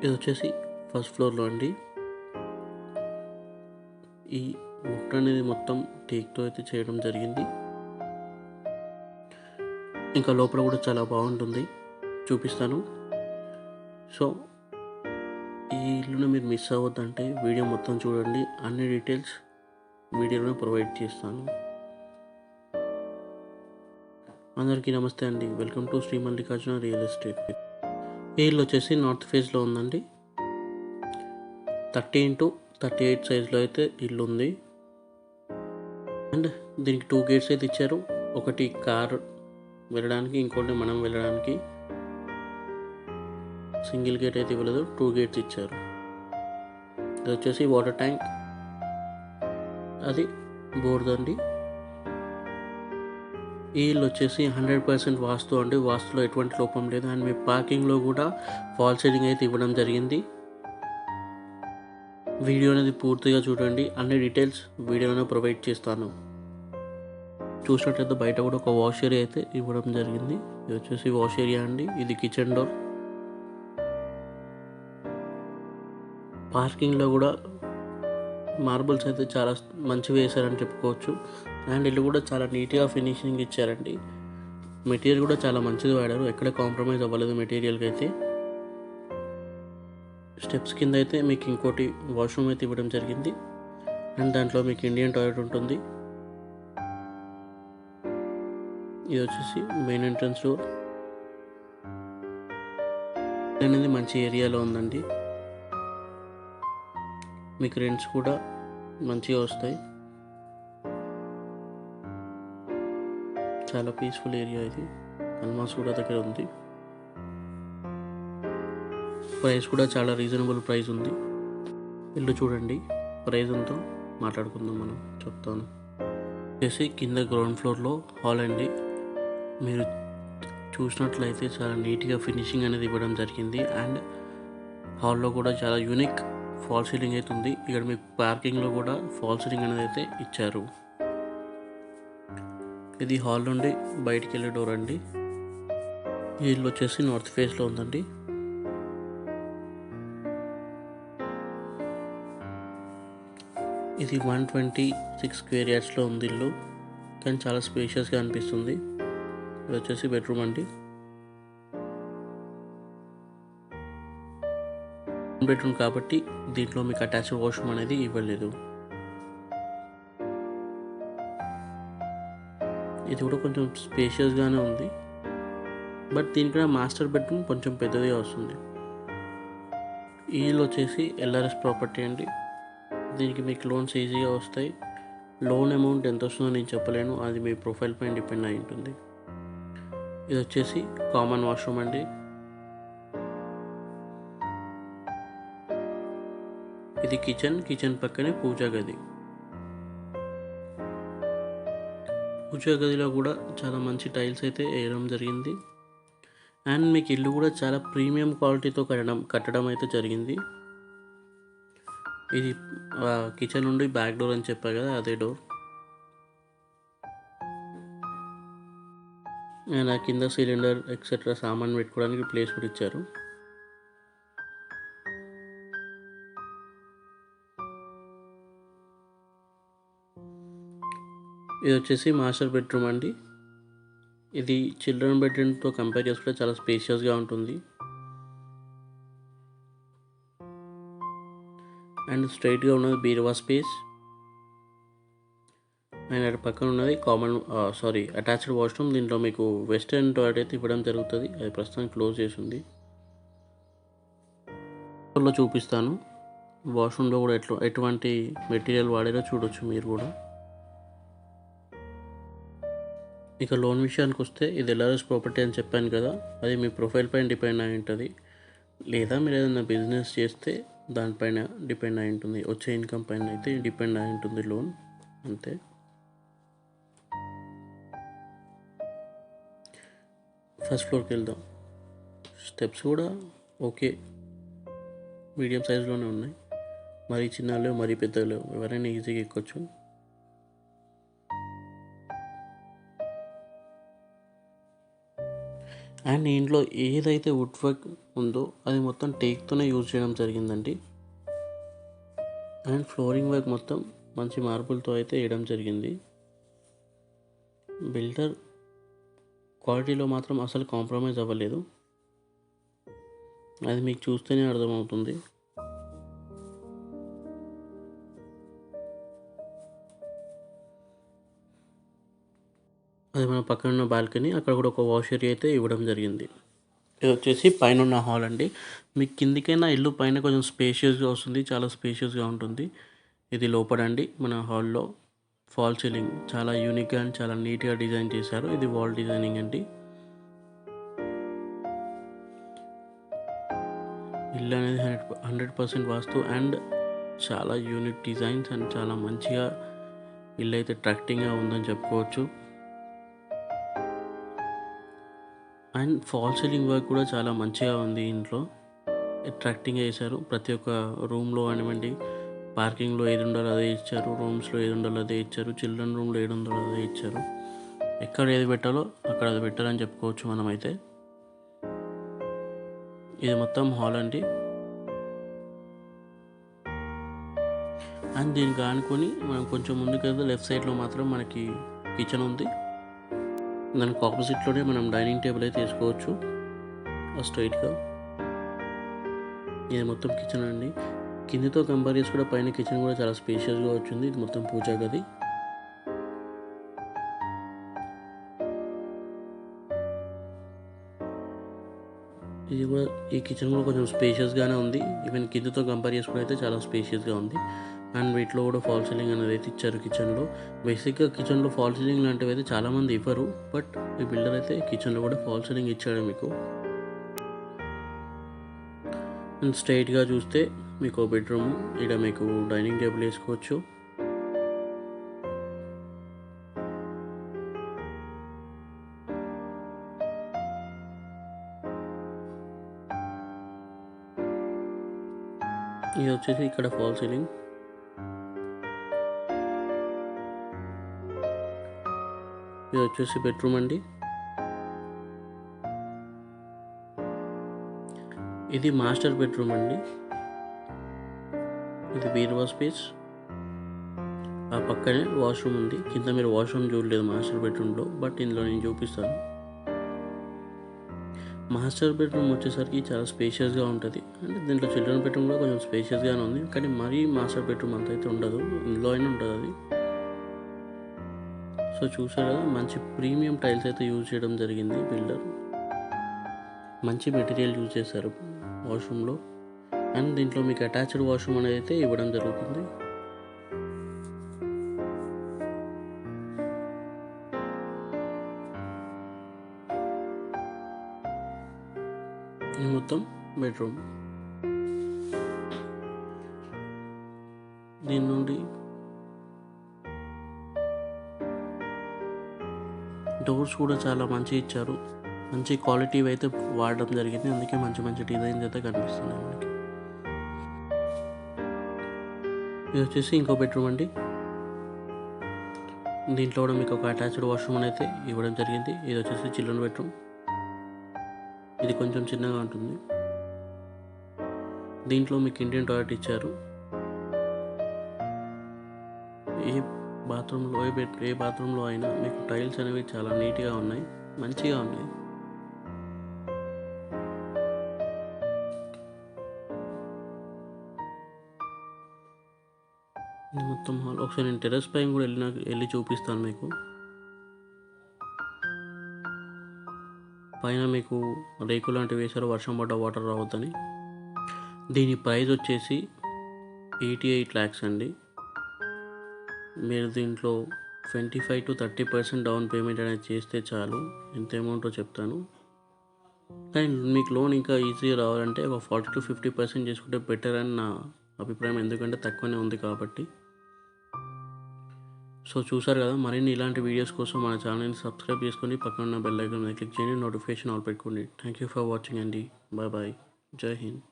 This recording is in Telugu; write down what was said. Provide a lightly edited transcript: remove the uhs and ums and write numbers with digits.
ఇది వచ్చేసి ఫస్ట్ ఫ్లోర్లో అండి. ఈ వుడ్ అనేది మొత్తం టేక్తో అయితే చేయడం జరిగింది. ఇంకా లోపల కూడా చాలా బాగుంటుంది, చూపిస్తాను. సో ఈ ఇల్లును మీరు మిస్ అవ్వద్దంటే వీడియో మొత్తం చూడండి. అన్ని డీటెయిల్స్ వీడియోలో ప్రొవైడ్ చేస్తాను. అందరికీ నమస్తే అండి. Welcome to Shri Mallikarjuna real estate. ఈ ఇల్లు వచ్చేసి నార్త్ ఫేస్లో ఉందండి. 30x38 సైజ్లో అయితే ఇల్లు ఉంది. అండ్ దీనికి 2 గేట్స్ అయితే ఇచ్చారు. ఒకటి కార్ వెళ్ళడానికి, ఇంకోటి మనం వెళ్ళడానికి. సింగిల్ గేట్ అయితే ఇవ్వలేదు, 2 గేట్స్ ఇచ్చారు. ఇది వచ్చేసి వాటర్ ట్యాంక్, అది బోర్దండి. ఈ ఇల్లు వచ్చేసి 100% వాస్తు అండి. వాస్తులో ఎటువంటి లోపం లేదు. అండ్ మీ పార్కింగ్లో కూడా ఫాల్ సీలింగ్ అయితే ఇవ్వడం జరిగింది. వీడియో అనేది పూర్తిగా చూడండి. అన్ని డీటెయిల్స్ వీడియోలో ప్రొవైడ్ చేస్తాను. చూసినట్లయితే బయట కూడా ఒక వాష్ ఏరియా అయితే ఇవ్వడం జరిగింది. ఇది వచ్చేసి వాష్ ఏరియా అండి. ఇది కిచెన్ డోర్. పార్కింగ్లో కూడా మార్బుల్స్ అయితే చాలా మంచిగా వేశారని చెప్పుకోవచ్చు. అండ్ ఇల్లు కూడా చాలా నీట్గా ఫినిషింగ్ ఇచ్చారండి. మెటీరియల్ కూడా చాలా మంచిది వాడారు, ఎక్కడ కాంప్రమైజ్ అవ్వలేదు మెటీరియల్కి అయితే. స్టెప్స్ కింద అయితే మీకు ఇంకోటి వాష్రూమ్ అయితే ఇవ్వడం జరిగింది. అండ్ దాంట్లో మీకు ఇండియన్ టాయిలెట్ ఉంటుంది. ఇది వచ్చేసి మెయిన్ ఎంట్రన్స్ డోర్ అనేది మంచి ఏరియాలో ఉందండి. మీకు రెంట్స్ కూడా మంచిగా వస్తాయి. చాలా పీస్ఫుల్ ఏరియా ఇది. అల్మాస్ కూడా దగ్గర ఉంది. ప్రైస్ కూడా చాలా రీజనబుల్ ప్రైస్ ఉంది. ఇల్లు చూడండి, ప్రైస్ ఎంతో మాట్లాడుకుందాం మనం, చెప్తాను. వచ్చేసి కింద గ్రౌండ్ ఫ్లోర్లో హాల్ అండి. మీరు చూసినట్లయితే చాలా నీట్గా ఫినిషింగ్ అనేది ఇవ్వడం జరిగింది. అండ్ హాల్లో కూడా చాలా యూనిక్ ఫాల్ సీలింగ్ అయితే ఉంది. ఇక్కడ మీకు పార్కింగ్లో కూడా ఫాల్ సీలింగ్ అనేది అయితే ఇచ్చారు. ఇది హాల్ నుండి బయటికి వెళ్ళే డోర్ అండి. ఈ ఇల్లు వచ్చేసి నార్త్ ఫేస్లో ఉందండి. ఇది 126 స్క్వేర్ యార్డ్స్లో ఉంది ఇల్లు, కానీ చాలా స్పేషియస్గా అనిపిస్తుంది. ఇది వచ్చేసి బెడ్రూమ్ అండి. బెడ్రూమ్ కాబట్టి దీంట్లో మీకు అటాచ్డ్ వాష్రూమ్ అనేది ఇవ్వలేదు. ఇది కూడా కొంచెం స్పేషియస్గానే ఉంది, బట్ దీనికన్నా మాస్టర్ బెడ్రూమ్ కొంచెం పెద్దదిగా వస్తుంది. ఈ ఇల్లు వచ్చేసి ఎల్ఆర్ఎస్ ప్రాపర్టీ అండి. దీనికి మీకు లోన్స్ ఈజీగా వస్తాయి. లోన్ అమౌంట్ ఎంత వస్తుందో నేను చెప్పలేను, అది మీ ప్రొఫైల్ పైన డిపెండ్ అయి ఉంటుంది. ఇది వచ్చేసి కామన్ వాష్రూమ్ అండి. ఇది కిచెన్ పక్కనే పూజా గది. పూజా గదిలో కూడా చాలా మంచి టైల్స్ అయితే వేయడం జరిగింది. అండ్ మీకు ఇల్లు కూడా చాలా ప్రీమియం క్వాలిటీతో కట్టడం అయితే జరిగింది. ఇది కిచెన్ నుండి బ్యాక్ డోర్ అని చెప్పా కదా, అదే డోర్. అండ్ కింద సిలిండర్ ఎక్సెట్రా సామాన్ పెట్టుకోవడానికి ప్లేస్ కూడా ఇచ్చారు. ఇది వచ్చేసి మాస్టర్ బెడ్రూమ్ అండి. ఇది చిల్డ్రన్ బెడ్రూమ్తో కంపేర్ చేసుకుంటే చాలా స్పేషియస్గా ఉంటుంది. అండ్ స్ట్రైట్గా ఉన్నది బీరువా స్పేస్. అండ్ అటు పక్కన ఉన్నది అటాచ్డ్ వాష్రూమ్. దీంట్లో మీకు వెస్టర్న్ టాయిలెట్ అయితే ఇవ్వడం జరుగుతుంది. అది ప్రస్తుతానికి క్లోజ్ చేసి ఉంది. చూపిస్తాను. వాష్రూమ్లో కూడా ఎటువంటి మెటీరియల్ వాడారో చూడొచ్చు మీరు కూడా. ఇక లోన్ విషయానికి వస్తే, ఇది ఎల్ఆర్ఎస్ ప్రాపర్టీ అని చెప్పాను కదా, అది మీ ప్రొఫైల్ పైన డిపెండ్ అయి ఉంటుంది. లేదా మీరు ఏదైనా బిజినెస్ చేస్తే దానిపైన డిపెండ్ అయి ఉంటుంది. వచ్చే ఇన్కమ్ పైన అయితే డిపెండ్ అయి ఉంటుంది లోన్, అంతే. ఫస్ట్ ఫ్లోర్కి వెళ్దాం. స్టెప్స్ కూడా ఓకే, మీడియం సైజులోనే ఉన్నాయి. మరీ చిన్న లేవు, మరీ పెద్దగా లేవు, ఎవరైనా ఈజీగా ఎక్కొచ్చు. అండ్ ఇంట్లో ఏదైతే వుడ్ వర్క్ ఉందో అది మొత్తం టేక్తోనే యూజ్ చేయడం జరిగిందండి. అండ్ ఫ్లోరింగ్ వర్క్ మొత్తం మంచి మార్బుల్తో అయితే వేయడం జరిగింది. బిల్డర్ క్వాలిటీలో మాత్రం అసలు కాంప్రమైజ్ అవ్వలేదు, అది మీకు చూస్తేనే అర్థమవుతుంది. అది మన పక్కన ఉన్న బాల్కనీ, అక్కడ కూడా ఒక వాష్ ఏరియా అయితే ఇవ్వడం జరిగింది. ఇది వచ్చేసి పైన ఉన్న హాల్ అండి. మీకు కిందికైనా ఇల్లు పైన కొంచెం స్పేషియస్గా వస్తుంది, చాలా స్పేషియస్గా ఉంటుంది. ఇది లోపడండి మన హాల్లో. ఫాల్ సీలింగ్ చాలా యూనిక్గా అండ్ చాలా నీట్గా డిజైన్ చేశారు. ఇది వాల్ డిజైనింగ్ అండి. ఇల్లు అనేది 100% వాస్తు అండ్ చాలా యూనిక్ డిజైన్స్ అండ్ చాలా మంచిగా ఇల్లు అయితే అట్రాక్టింగ్గా ఉందని చెప్పుకోవచ్చు. అండ్ ఫాల్ సీలింగ్ వర్క్ కూడా చాలా మంచిగా ఉంది. ఇంట్లో అట్రాక్టింగ్గా చేశారు. ప్రతి ఒక్క రూమ్లో కానివ్వండి, పార్కింగ్లో ఏది ఉండాలో అదే ఇచ్చారు, రూమ్స్లో ఏది ఉండాలో అదే ఇచ్చారు, చిల్డ్రన్ రూమ్లో ఏది ఉండాలో అదే ఇచ్చారు. ఎక్కడ ఏది పెట్టాలో అక్కడ అది పెట్టారని చెప్పుకోవచ్చు మనమైతే. ఇది మొత్తం హాల్ అండి. అండ్ దీనికి ఆనుకొని మనం కొంచెం ముందుకు వెళ్తే లెఫ్ట్ సైడ్లో మాత్రం మనకి కిచెన్ ఉంది. దానికి ఆపోజిట్లోనే మనం డైనింగ్ టేబుల్ అయితే వేసుకోవచ్చు స్ట్రైట్గా. ఇది మొత్తం కిచెన్ అండి. కిందితో కంపేర్ చేసి కూడా పైన కిచెన్ కూడా చాలా స్పేషియస్గా వచ్చింది. ఇది మొత్తం పూజా గది. ఇది కూడా, ఈ కిచెన్ కూడా కొంచెం స్పేషియస్గానే ఉంది. ఈవెన్ కిందతో కంపేర్ చేసుకుని అయితే చాలా స్పేషియస్గా ఉంది. అండ్ వీటిలో కూడా ఫాల్ సీలింగ్ అనేది అయితే ఇచ్చారు కిచెన్లో. బేసిక్గా కిచెన్లో ఫాల్ సీలింగ్ లాంటివి అయితే చాలామంది ఇవ్వరు, బట్ ఈ బిల్డర్ అయితే కిచెన్లో కూడా ఫాల్ సీలింగ్ ఇచ్చాడు మీకు. అండ్ స్ట్రైట్గా చూస్తే మీకు బెడ్రూమ్, ఇక్కడ మీకు డైనింగ్ టేబుల్ వేసుకోవచ్చు. ఇది వచ్చేసి ఇక్కడ ఫాల్ సీలింగ్. ఇది వచ్చేసి బెడ్రూమ్ అండి. ఇది మాస్టర్ బెడ్రూమ్ అండి. ఇది బీరువా స్పేస్. ఆ పక్కనే వాష్రూమ్ ఉంది. కింద మీరు వాష్రూమ్ చూడలేదు మాస్టర్ బెడ్రూమ్లో, బట్ ఇందులో నేను చూపిస్తాను. మాస్టర్ బెడ్రూమ్ వచ్చేసరికి చాలా స్పేషియస్గా ఉంటుంది. అంటే దీంట్లో చిల్డ్రన్ బెడ్రూమ్ కూడా కొంచెం స్పేషియస్గానే ఉంది, కానీ మరీ మాస్టర్ బెడ్రూమ్ అంత అయితే ఉండదు, ఇందులో అయినా ఉంటుంది అది. సో చూసారు కదా, మంచి ప్రీమియం టైల్స్ అయితే యూజ్ చేయడం జరిగింది బిల్డర్. మంచి మెటీరియల్ యూజ్ చేశారు వాష్రూమ్లో. అండ్ దీంట్లో మీకు అటాచ్డ్ వాష్రూమ్ అనేది అయితే ఇవ్వడం జరుగుతుంది. ఇది మొత్తం బెడ్రూమ్. దీని నుండి డోర్స్ కూడా చాలా మంచి ఇచ్చారు. మంచి క్వాలిటీ అయితే వాడడం జరిగింది, అందుకే మంచి మంచి డిజైన్స్ అయితే కనిపిస్తున్నాయి మనకి. ఇది వచ్చేసి ఇంకో బెడ్రూమ్ అండి. దీంట్లో కూడా మీకు ఒక అటాచ్డ్ వాష్రూమ్ అయితే ఇవ్వడం జరిగింది. ఇది వచ్చేసి చిల్డ్రన్ బెడ్రూమ్. ఇది కొంచెం చిన్నగా ఉంటుంది. దీంట్లో మీకు ఇండియన్ టాయిలెట్ ఇచ్చారు. ఏ బాత్రూంలో అయినా మీకు టైల్స్ అనేవి చాలా నీట్గా ఉన్నాయి, మంచిగా ఉన్నాయి. ఇది మొత్తం హాల్. ఒకసారి నేను టెర్రస్ పైన కూడా వెళ్ళి చూపిస్తాను మీకు. పైన మీకు రేకు లాంటివి వేశారు, వర్షం పడ్డ వాటర్ రావద్దని. దీని ప్రైస్ వచ్చేసి 88 lakhs అండి. మీరు దీంట్లో 25 to 30% డౌన్ పేమెంట్ అనేది చేస్తే చాలు. ఎంత అమౌంటో చెప్తాను, కానీ మీకు లోన్ ఇంకా ఈజీగా రావాలంటే ఒక 40 to 50% చేసుకుంటే బెటర్ అని నా అభిప్రాయం, ఎందుకంటే తక్కువనే ఉంది కాబట్టి. సో చూసారు కదా, మరిన్ని ఇలాంటి వీడియోస్ కోసం మన ఛానల్ని సబ్స్క్రైబ్ చేసుకొని పక్కన ఉన్న బెల్ ఐకాన్ మీద క్లిక్ చేయండి, నోటిఫికేషన్ ఆల్ పెట్టుకోండి. థ్యాంక్ యూ ఫర్ వాచింగ్ అండి. Bye bye. జై హింద్.